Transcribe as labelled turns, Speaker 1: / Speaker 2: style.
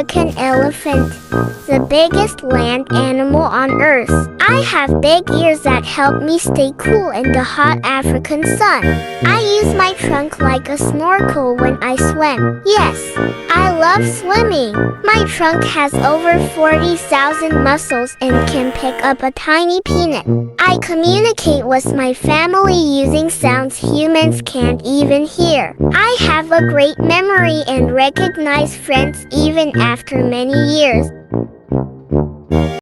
Speaker 1: African elephant, the biggest land animal on Earth. I have big ears that help me stay cool in the hot African sun. I use my trunk like a snorkel when I swim. Yes, I love swimming. My trunk has over 40,000 muscles and can pick up a tiny peanut. I communicate with my family using sounds humans can't even hear. I have a great memory and recognize friends even after many years.